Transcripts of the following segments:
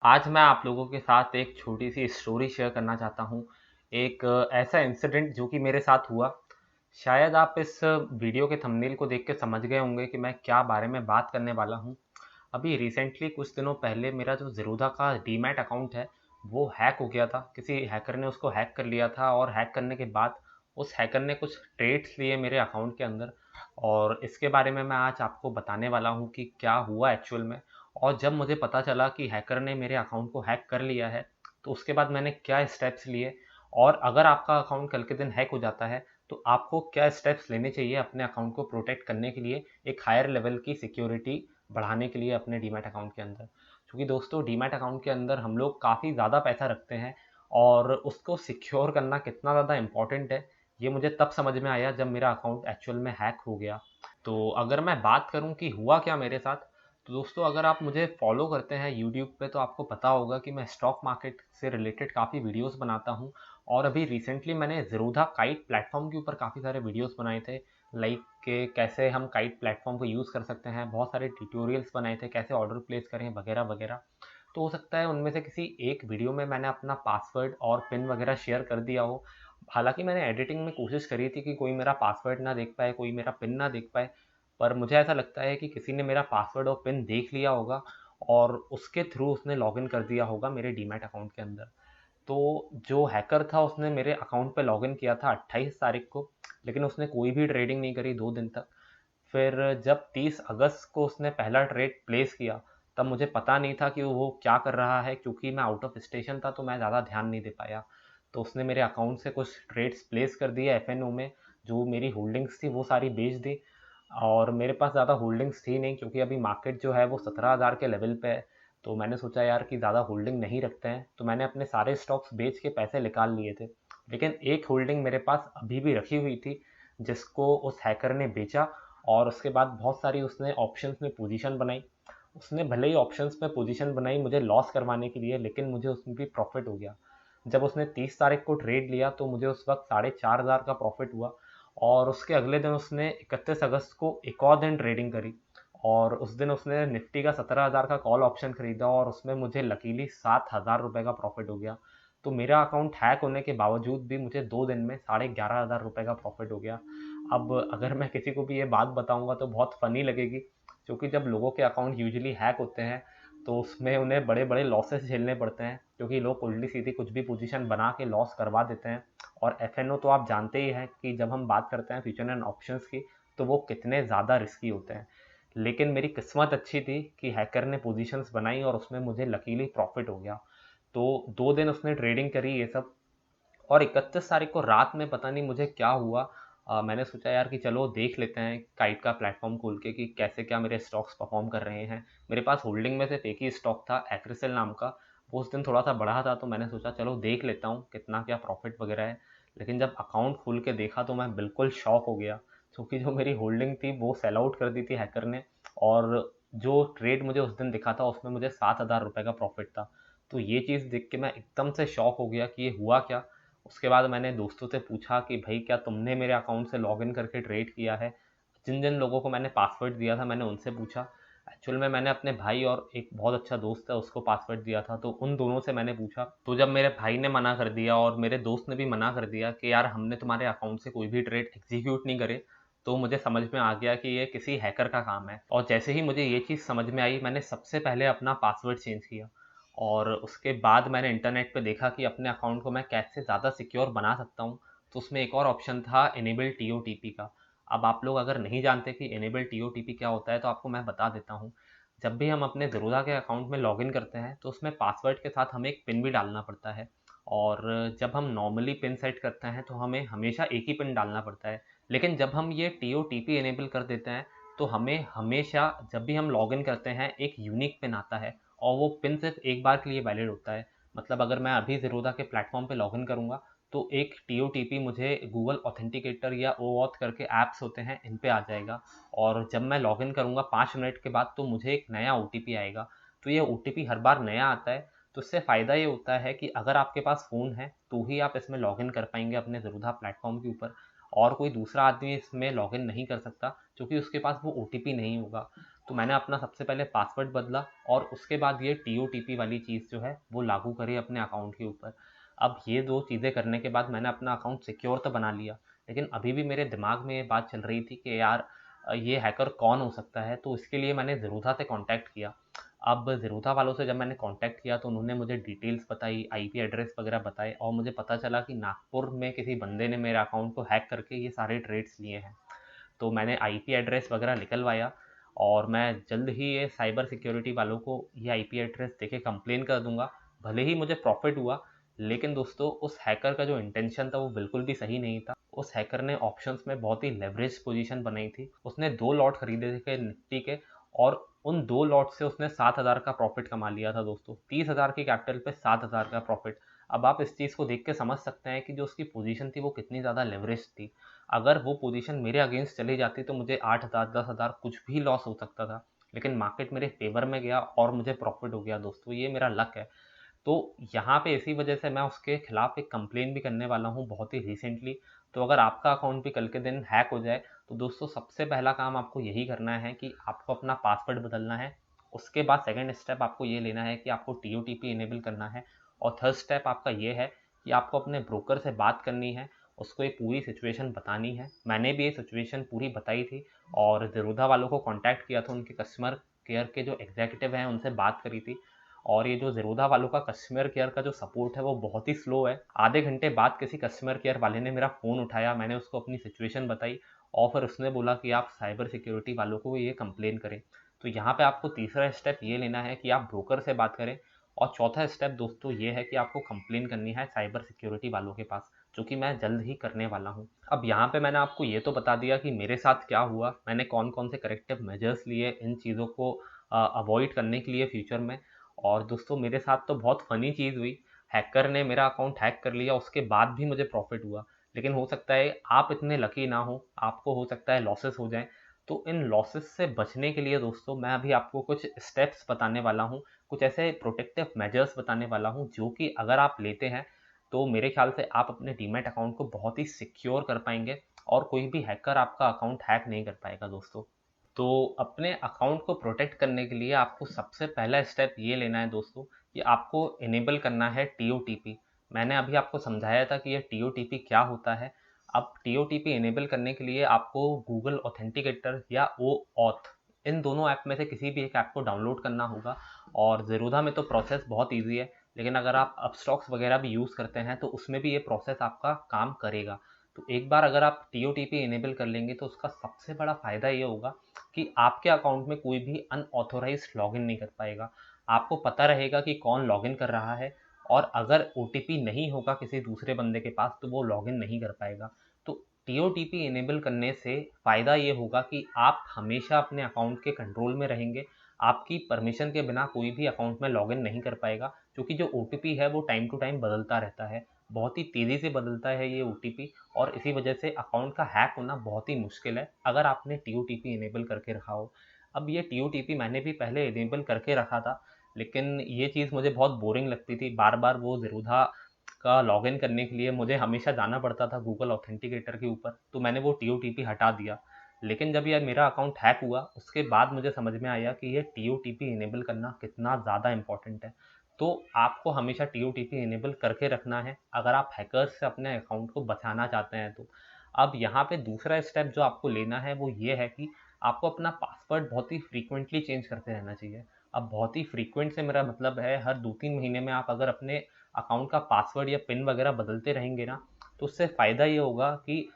आज मैं आप लोगों के साथ एक छोटी-सी स्टोरी शेयर करना चाहता हूँ। एक ऐसा इंसिडेंट जो कि मेरे साथ हुआ। शायद आप इस वीडियो के थंबनेल को देख के समझ गए होंगे कि मैं क्या बारे में बात करने वाला हूँ। अभी रिसेंटली कुछ दिनों पहले मेरा जो ज़ीरोधा का डीमैट अकाउंट है, वो हैक हो गया था। किसी हैकर ने उसको हैक कर लिया था और हैक करने के बाद उस हैकर ने कुछ ट्रेड्स लिए मेरे अकाउंट के अंदर, और इसके बारे में मैं आज आपको बताने वाला हूँ कि क्या हुआ एक्चुअल में। और जब मुझे पता चला कि हैकर ने मेरे अकाउंट को हैक कर लिया है, तो उसके बाद मैंने क्या स्टेप्स लिए, और अगर आपका अकाउंट कल के दिन हैक हो जाता है तो आपको क्या स्टेप्स लेने चाहिए अपने अकाउंट को प्रोटेक्ट करने के लिए, एक हायर लेवल की सिक्योरिटी बढ़ाने के लिए अपने डीमैट अकाउंट के अंदर। क्योंकि दोस्तों, डीमैट अकाउंट के अंदर हम लोग काफ़ी ज़्यादा पैसा रखते हैं, और उसको सिक्योर करना कितना ज़्यादा इम्पॉर्टेंट है, ये मुझे तब समझ में आया जब मेरा अकाउंट एक्चुअल में हैक हो गया। तो अगर मैं बात करूं कि हुआ क्या मेरे साथ, तो दोस्तों, अगर आप मुझे फॉलो करते हैं यूट्यूब पे तो आपको पता होगा कि मैं स्टॉक मार्केट से रिलेटेड काफ़ी वीडियोस बनाता हूं। और अभी रिसेंटली मैंने ज़ीरोधा काइट प्लेटफॉर्म के ऊपर काफ़ी सारे वीडियोस बनाए थे, लाइक के कैसे हम काइट प्लेटफॉर्म को यूज़ कर सकते हैं। बहुत सारे ट्यूटोरियल्स बनाए थे, कैसे ऑर्डर प्लेस करें वगैरह वगैरह। तो हो सकता है उनमें से किसी एक वीडियो में मैंने अपना पासवर्ड और पिन वगैरह शेयर कर दिया हो। हालांकि मैंने एडिटिंग में कोशिश करी थी कि कोई मेरा पासवर्ड ना देख पाए, कोई मेरा पिन ना देख पाए, पर मुझे ऐसा लगता है कि किसी ने मेरा पासवर्ड और पिन देख लिया होगा, और उसके थ्रू उसने लॉगिन कर दिया होगा मेरे डीमैट अकाउंट के अंदर। तो जो हैकर था उसने मेरे अकाउंट पे लॉगिन किया था 28 तारीख को, लेकिन उसने कोई भी ट्रेडिंग नहीं करी 2 दिन तक। फिर जब 30 अगस्त को उसने पहला ट्रेड प्लेस किया, तब मुझे पता नहीं था कि वो क्या कर रहा है, क्योंकि मैं आउट ऑफ स्टेशन था तो मैं ज़्यादा ध्यान नहीं दे पाया। तो उसने मेरे अकाउंट से कुछ ट्रेड्स प्लेस कर दिए एफएनओ में, जो मेरी होल्डिंग्स थी वो सारी बेच दी। और मेरे पास ज़्यादा होल्डिंग्स थी नहीं, क्योंकि अभी मार्केट जो है वो 17,000 के लेवल पे है। तो मैंने सोचा यार कि ज़्यादा होल्डिंग नहीं रखते हैं, तो मैंने अपने सारे स्टॉक्स बेच के पैसे निकाल लिए थे। लेकिन एक होल्डिंग मेरे पास अभी भी रखी हुई थी, जिसको उस हैकर ने बेचा। और उसके बाद बहुत सारी उसने ऑप्शंस में पोजीशन बनाई। उसने भले ही ऑप्शंस में पोजीशन बनाई मुझे लॉस करवाने के लिए, लेकिन मुझे उसमें भी प्रॉफिट हो गया। जब उसने 30 तारीख को ट्रेड लिया तो मुझे उस वक्त 4,500 का प्रॉफिट हुआ। और उसके अगले दिन उसने 31 अगस्त को एक और दिन ट्रेडिंग करी, और उस दिन उसने निफ्टी का 17,000 का कॉल ऑप्शन खरीदा, और उसमें मुझे लकीली 7,000 रुपये का प्रॉफिट हो गया। तो मेरा अकाउंट हैक होने के बावजूद भी मुझे 2 दिन में 11,500 रुपये का प्रॉफिट हो गया। अब अगर मैं किसी को भी ये बात बताऊंगा तो बहुत फनी लगेगी, क्योंकि जब लोगों के अकाउंट यूजुअली हैक होते हैं तो उसमें उन्हें बड़े बड़े लॉसेस झेलने पड़ते हैं, क्योंकि लोग उल्टी सीधी कुछ भी पोजीशन बना के लॉस करवा देते हैं। और एफएनओ तो आप जानते ही हैं कि जब हम बात करते हैं फ्यूचर एंड ऑप्शंस की, तो वो कितने ज़्यादा रिस्की होते हैं। लेकिन मेरी किस्मत अच्छी थी कि हैकर ने पोजीशंस बनाई और उसमें मुझे लकीली प्रॉफिट हो गया। तो 2 दिन उसने ट्रेडिंग करी ये सब। और 31 तारीख को रात में पता नहीं मुझे क्या हुआ, मैंने सोचा यार कि चलो देख लेते हैं काइट का प्लेटफॉर्म खोल के कि कैसे क्या मेरे स्टॉक्स परफॉर्म कर रहे हैं। मेरे पास होल्डिंग में सिर्फ एक ही स्टॉक था, एक्रिसल नाम का। वो उस दिन थोड़ा सा बढ़ा था, तो मैंने सोचा चलो देख लेता हूँ कितना क्या प्रॉफिट वगैरह है। लेकिन जब अकाउंट खोल के देखा तो मैं बिल्कुल शॉक हो गया, क्योंकि जो मेरी होल्डिंग थी वो सेल आउट कर दी थी हैकर ने। और जो ट्रेड मुझे उस दिन दिखा था उसमें मुझे 7,000 रुपये का प्रॉफिट था। तो ये चीज़ देख के मैं एकदम से शॉक हो गया कि ये हुआ क्या। उसके बाद मैंने दोस्तों से पूछा कि भाई क्या तुमने मेरे अकाउंट से लॉगिन करके ट्रेड किया है। जिन जिन लोगों को मैंने पासवर्ड दिया था मैंने उनसे पूछा। एक्चुअल में मैंने अपने भाई और एक बहुत अच्छा दोस्त है उसको पासवर्ड दिया था, तो उन दोनों से मैंने पूछा। तो जब मेरे भाई ने मना कर दिया और मेरे दोस्त ने भी मना कर दिया कि यार हमने तुम्हारे अकाउंट से कोई भी ट्रेड एग्जीक्यूट नहीं करे, तो मुझे समझ में आ गया कि ये किसी हैकर का काम है। और जैसे ही मुझे ये चीज़ समझ में आई, मैंने सबसे पहले अपना पासवर्ड चेंज किया। और उसके बाद मैंने इंटरनेट पे देखा कि अपने अकाउंट को मैं कैसे ज़्यादा सिक्योर बना सकता हूँ। तो उसमें एक और ऑप्शन था, इनेबल टीओटीपी का। अब आप लोग अगर नहीं जानते कि इनेबल टीओटीपी क्या होता है तो आपको मैं बता देता हूँ। जब भी हम अपने ज़रोधा के अकाउंट में लॉगिन करते हैं तो उसमें पासवर्ड के साथ हमें एक पिन भी डालना पड़ता है। और जब हम नॉर्मली पिन सेट करते हैं तो हमें हमेशा एक ही पिन डालना पड़ता है। लेकिन जब हम ये टीओटीपी इनेबल कर देते हैं तो हमें हमेशा, जब भी हम लॉगिन करते हैं, एक यूनिक पिन आता है, और वो पिन सिर्फ एक बार के लिए वैलिड होता है। मतलब अगर मैं अभी ज़ीरोधा के प्लेटफॉर्म पे लॉगिन करूँगा तो एक टीओटीपी मुझे गूगल ऑथेंटिकेटर या ओऑथ करके ऐप्स होते हैं इन पे आ जाएगा। और जब मैं लॉगिन करूँगा 5 मिनट के बाद तो मुझे एक नया ओटीपी आएगा। तो ये ओटीपी हर बार नया आता है। तो इससे फ़ायदा ये होता है कि अगर आपके पास फ़ोन है तो ही आप इसमें लॉगिन कर पाएंगे अपने ज़ीरोधा प्लेटफॉर्म के ऊपर। और कोई दूसरा आदमी इसमें लॉगिन नहीं कर सकता, क्योंकि उसके पास वो ओटीपी नहीं होगा। तो मैंने अपना सबसे पहले पासवर्ड बदला और उसके बाद ये TOTP वाली चीज़ जो है वो लागू करी अपने अकाउंट के ऊपर। अब ये 2 चीज़ें करने के बाद मैंने अपना अकाउंट सिक्योर तो बना लिया, लेकिन अभी भी मेरे दिमाग में ये बात चल रही थी कि यार ये हैकर कौन हो सकता है? तो इसके लिए मैंने ज़ेरोधा से कॉन्टैक्ट किया। अब ज़ेरोधा वालों से जब मैंने कॉन्टैक्ट किया तो उन्होंने मुझे डिटेल्स बताई, IP एड्रेस वगैरह बताए और मुझे पता चला कि नागपुर में किसी बंदे ने मेरे अकाउंट को हैक करके ये सारे ट्रेड्स लिए हैं। तो मैंने IP एड्रेस वगैरह निकलवाया और मैं जल्द ही ये साइबर सिक्योरिटी वालों को ये IP एड्रेस देके कंप्लेन कर दूंगा। भले ही मुझे प्रॉफिट हुआ, लेकिन दोस्तों उस हैकर का जो इंटेंशन था वो बिल्कुल भी सही नहीं था। उस हैकर ने ऑप्शंस में बहुत ही लेवरेज पोजीशन बनाई थी। उसने 2 लॉट खरीदे थे निफ्टी के और उन 2 लॉट से उसने 7,000 का प्रॉफिट कमा लिया था दोस्तों। 30,000 की कैपिटल पे 7,000 का प्रॉफिट। अब आप इस चीज़ को देख के समझ सकते हैं कि जो उसकी पोजीशन थी वो कितनी ज़्यादा लेवरेज थी। अगर वो पोजीशन मेरे अगेंस्ट चली जाती तो मुझे 8,000 10,000 कुछ भी लॉस हो सकता था, लेकिन मार्केट मेरे फेवर में गया और मुझे प्रॉफिट हो गया दोस्तों। ये मेरा लक है। तो यहाँ पे इसी वजह से मैं उसके खिलाफ एक कंप्लेन भी करने वाला हूँ बहुत ही रिसेंटली। तो अगर आपका अकाउंट भी कल के दिन हैक हो जाए तो दोस्तों सबसे पहला काम आपको यही करना है कि आपको अपना पासवर्ड बदलना है। उसके बाद सेकंड स्टेप आपको ये लेना है कि आपको TOTP इनेबल करना है और थर्ड स्टेप आपका ये है कि आपको अपने ब्रोकर से बात करनी है, उसको ये पूरी सिचुएशन बतानी है। मैंने भी ये सिचुएशन पूरी बताई थी और ज़ेरोधा वालों को कॉन्टैक्ट किया था, उनके कस्टमर केयर के जो एग्जीक्यूटिव हैं उनसे बात करी थी। और ये जो ज़ेरोधा वालों का कस्टमर केयर का जो सपोर्ट है वो बहुत ही स्लो है। आधे घंटे बाद किसी कस्टमर केयर वाले ने मेरा फ़ोन उठाया, मैंने उसको अपनी सिचुएशन बताई और फिर उसने बोला कि आप साइबर सिक्योरिटी वालों को ये कंप्लेन करें। तो यहाँ पे आपको तीसरा स्टेप ये लेना है कि आप ब्रोकर से बात करें और चौथा स्टेप दोस्तों ये है कि आपको कंप्लेन करनी है साइबर सिक्योरिटी वालों के पास, जो कि मैं जल्द ही करने वाला हूँ। अब यहाँ पे मैंने आपको ये तो बता दिया कि मेरे साथ क्या हुआ, मैंने कौन कौन से करेक्टिव मेजर्स लिए इन चीज़ों को अवॉइड करने के लिए फ्यूचर में। और दोस्तों मेरे साथ तो बहुत फ़नी चीज़ हुई। हैकर ने मेरा अकाउंट हैक कर लिया, उसके बाद भी मुझे प्रॉफ़िट हुआ। लेकिन हो सकता है आप इतने लकी ना हो, आपको हो सकता है लॉसेस हो जाएँ। तो इन लॉसेस से बचने के लिए दोस्तों मैं अभी आपको कुछ स्टेप्स बताने वाला हूँ, कुछ ऐसे प्रोटेक्टिव मेजर्स बताने वाला हूँ जो कि अगर आप लेते हैं तो मेरे ख्याल से आप अपने डीमैट अकाउंट को बहुत ही सिक्योर कर पाएँगे और कोई भी हैकर आपका अकाउंट हैक नहीं कर पाएगा दोस्तों। तो अपने अकाउंट को प्रोटेक्ट करने के लिए आपको सबसे पहला स्टेप ये लेना है दोस्तों कि आपको इनेबल करना है TOTP। मैंने अभी आपको समझाया था कि ये TOTP क्या होता है। अब TOTP इनेबल करने के लिए आपको गूगल ऑथेंटिकेटर या OAuth इन दोनों ऐप में से किसी भी एक ऐप को डाउनलोड करना होगा। और ज़ेरोधा में तो प्रोसेस बहुत ईजी है, लेकिन अगर आप अपस्टॉक्स वगैरह भी यूज़ करते हैं तो उसमें भी ये प्रोसेस आपका काम करेगा। तो एक बार अगर आप TOTP इनेबल कर लेंगे तो उसका सबसे बड़ा फ़ायदा ये होगा कि आपके अकाउंट में कोई भी अनऑथोराइज्ड लॉगिन नहीं कर पाएगा। आपको पता रहेगा कि कौन लॉगिन कर रहा है और अगर OTP नहीं होगा किसी दूसरे बंदे के पास तो वो लॉगिन नहीं कर पाएगा। तो TOTP इनेबल करने से फ़ायदा ये होगा कि आप हमेशा अपने अकाउंट के कंट्रोल में रहेंगे। आपकी परमिशन के बिना कोई भी अकाउंट में लॉगिन नहीं कर पाएगा, क्योंकि जो OTP है वो टाइम टू टाइम बदलता रहता है। बहुत ही तेज़ी से बदलता है ये OTP और इसी वजह से अकाउंट का हैक होना बहुत ही मुश्किल है अगर आपने TOTP इनेबल करके रखा हो। अब ये TOTP मैंने भी पहले इनेबल करके रखा था, लेकिन ये चीज़ मुझे बहुत बोरिंग लगती थी। बार-बार वो ज़ेरोधा का लॉगिन करने के लिए मुझे हमेशा जाना पड़ता था गूगल ऑथेंटिकेटर के ऊपर, तो मैंने वो TOTP हटा दिया। लेकिन जब ये मेरा अकाउंट हैक हुआ, उसके बाद मुझे समझ में आया कि ये TOTP इनेबल करना कितना ज़्यादा इम्पोर्टेंट है। तो आपको हमेशा TOTP इनेबल करके रखना है अगर आप हैकर्स से अपने अकाउंट को बचाना चाहते हैं तो। अब यहाँ पे दूसरा स्टेप जो आपको लेना है वो ये है कि आपको अपना पासवर्ड बहुत ही फ्रीक्वेंटली चेंज करते रहना चाहिए। अब बहुत ही फ्रीक्वेंट से मेरा मतलब है हर 2-3 महीने में आप अगर अपने अकाउंट का पासवर्ड या पिन वगैरह बदलते रहेंगे ना, तो उससे फ़ायदा ये होगा कि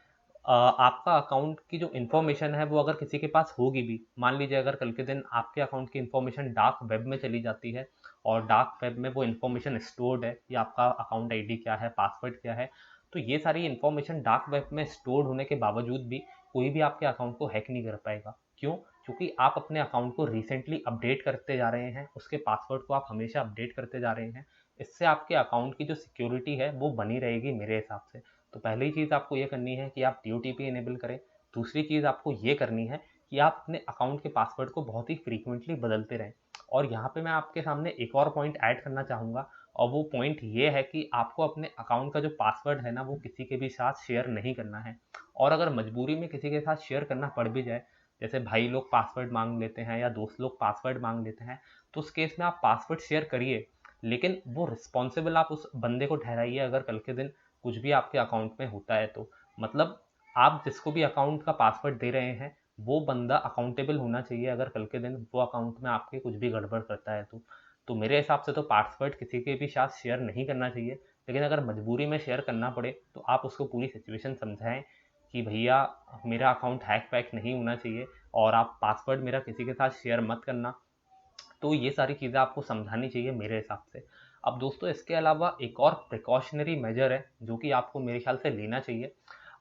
आपका अकाउंट की जो इन्फॉर्मेशन है वो अगर किसी के पास होगी भी, मान लीजिए अगर कल के दिन आपके अकाउंट की इन्फॉर्मेशन डार्क वेब में चली जाती है और डार्क वेब में वो इन्फॉर्मेशन स्टोर्ड है कि आपका अकाउंट आईडी क्या है, पासवर्ड क्या है, तो ये सारी इन्फॉर्मेशन डार्क वेब में स्टोर्ड होने के बावजूद भी कोई भी आपके अकाउंट को हैक नहीं कर पाएगा। क्यों? क्योंकि आप अपने अकाउंट को रिसेंटली अपडेट करते जा रहे हैं, उसके पासवर्ड को आप हमेशा अपडेट करते जा रहे हैं। इससे आपके अकाउंट की जो सिक्योरिटी है वो बनी रहेगी मेरे हिसाब से। तो पहली चीज़ आपको ये करनी है कि आप TOTP इनेबल करें। दूसरी चीज़ आपको ये करनी है कि आप अपने अकाउंट के पासवर्ड को बहुत ही फ्रीक्वेंटली बदलते रहें। और यहाँ पे मैं आपके सामने एक और पॉइंट ऐड करना चाहूँगा और वो पॉइंट ये है कि आपको अपने अकाउंट का जो पासवर्ड है ना वो किसी के भी साथ शेयर नहीं करना है। और अगर मजबूरी में किसी के साथ शेयर करना पड़ भी जाए, जैसे भाई लोग पासवर्ड मांग लेते हैं या दोस्त लोग पासवर्ड मांग लेते हैं, तो उस केस में आप पासवर्ड शेयर करिए, लेकिन वो रिस्पॉन्सिबल आप उस बंदे को ठहराइए अगर कल के दिन कुछ भी आपके अकाउंट में होता है तो। मतलब आप जिसको भी अकाउंट का पासवर्ड दे रहे हैं वो बंदा अकाउंटेबल होना चाहिए अगर कल के दिन वो अकाउंट में आपके कुछ भी गड़बड़ करता है तो मेरे हिसाब से तो पासवर्ड किसी के भी साथ शेयर नहीं करना चाहिए। लेकिन अगर मजबूरी में शेयर करना पड़े तो आप उसको पूरी सिचुएशन समझाएं कि भैया मेरा अकाउंट हैक वैक नहीं होना चाहिए और आप पासवर्ड मेरा किसी के साथ शेयर मत करना। तो ये सारी चीज़ें आपको समझानी चाहिए मेरे हिसाब से। अब दोस्तों इसके अलावा एक और प्रिकॉशनरी मेजर है जो कि आपको मेरे ख्याल से लेना चाहिए,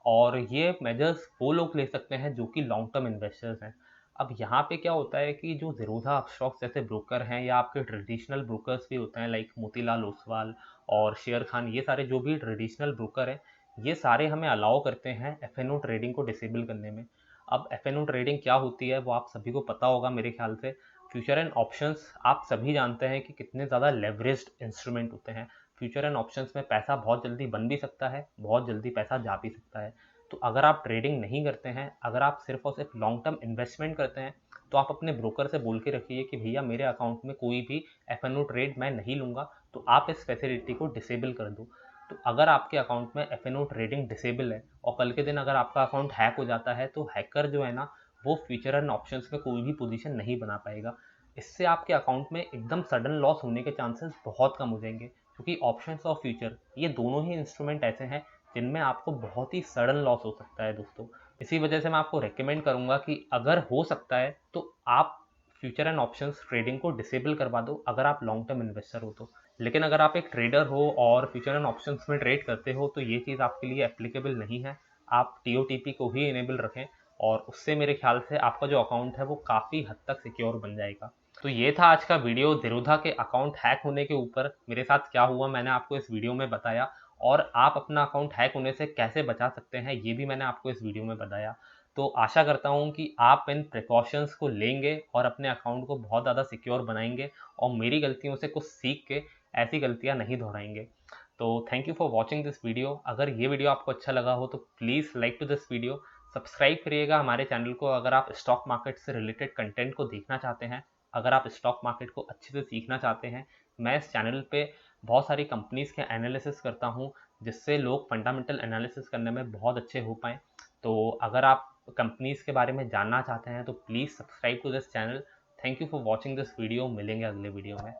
और ये मेजर्स वो लोग ले सकते हैं जो कि लॉन्ग टर्म इन्वेस्टर्स हैं। अब यहाँ पे क्या होता है कि जो ज़ीरोधा अपस्टॉक्स जैसे ब्रोकर हैं या आपके ट्रेडिशनल ब्रोकर्स भी होते हैं लाइक मोतीलाल ओसवाल और शेयर खान, ये सारे जो भी ट्रेडिशनल ब्रोकर हैं ये सारे हमें अलाउ करते हैं एफ ट्रेडिंग को डिसेबल करने में। अब एफ ट्रेडिंग क्या होती है वो आप सभी को पता होगा मेरे ख्याल से। फ्यूचर एंड ऑप्शंस आप सभी जानते हैं कि कितने ज़्यादा लेवरेज्ड इंस्ट्रूमेंट होते हैं। फ्यूचर एंड ऑप्शंस में पैसा बहुत जल्दी बन भी सकता है, बहुत जल्दी पैसा जा भी सकता है। तो अगर आप ट्रेडिंग नहीं करते हैं, अगर आप सिर्फ और सिर्फ लॉन्ग टर्म इन्वेस्टमेंट करते हैं, तो आप अपने ब्रोकर से बोल के रखिए कि भैया मेरे अकाउंट में कोई भी एफ ट्रेड मैं नहीं लूँगा, तो आप इस फैसिलिटी को डिसेबल कर दो। तो अगर आपके अकाउंट में एफ ट्रेडिंग डिसेबल है और कल के दिन अगर आपका अकाउंट हैक हो जाता है तो हैकर जो है ना वो फ्यूचर एंड ऑप्शंस में कोई भी पोजीशन नहीं बना पाएगा। इससे आपके अकाउंट में एकदम सडन लॉस होने के चांसेस बहुत कम हो जाएंगे, क्योंकि ऑप्शंस और फ्यूचर ये दोनों ही इंस्ट्रूमेंट ऐसे हैं जिनमें आपको बहुत ही सडन लॉस हो सकता है दोस्तों। इसी वजह से मैं आपको रेकमेंड करूंगा कि अगर हो सकता है तो आप फ्यूचर एंड ऑप्शंस ट्रेडिंग को डिसेबल करवा दो अगर आप लॉन्ग टर्म इन्वेस्टर हो तो। लेकिन अगर आप एक ट्रेडर हो और फ्यूचर एंड ऑप्शंस में ट्रेड करते हो तो ये चीज़ आपके लिए एप्लीकेबल नहीं है। आप TOTP को ही इनेबल रखें और उससे मेरे ख्याल से आपका जो अकाउंट है वो काफ़ी हद तक सिक्योर बन जाएगा। तो ये था आज का वीडियो ज़ीरोधा के अकाउंट हैक होने के ऊपर मेरे साथ क्या हुआ मैंने आपको इस वीडियो में बताया, और आप अपना अकाउंट हैक होने से कैसे बचा सकते हैं ये भी मैंने आपको इस वीडियो में बताया। तो आशा करता हूँ कि आप इन प्रिकॉशंस को लेंगे और अपने अकाउंट को बहुत ज़्यादा सिक्योर बनाएंगे और मेरी गलतियों से कुछ सीख के ऐसी गलतियाँ नहीं दोहराएंगे। तो thank you for watching this video. अगर ये वीडियो आपको अच्छा लगा हो तो please like to this video, subscribe करिएगा हमारे चैनल को अगर आप स्टॉक मार्केट से रिलेटेड कंटेंट को देखना चाहते हैं। अगर आप स्टॉक मार्केट को अच्छे से सीखना चाहते हैं, मैं इस चैनल पे बहुत सारी कंपनीज़ के एनालिसिस करता हूँ जिससे लोग फंडामेंटल एनालिसिस करने में बहुत अच्छे हो पाएँ। तो अगर आप कंपनीज़ के बारे में जानना चाहते हैं तो please subscribe to this channel. Thank you for watching this video. मिलेंगे अगले वीडियो में।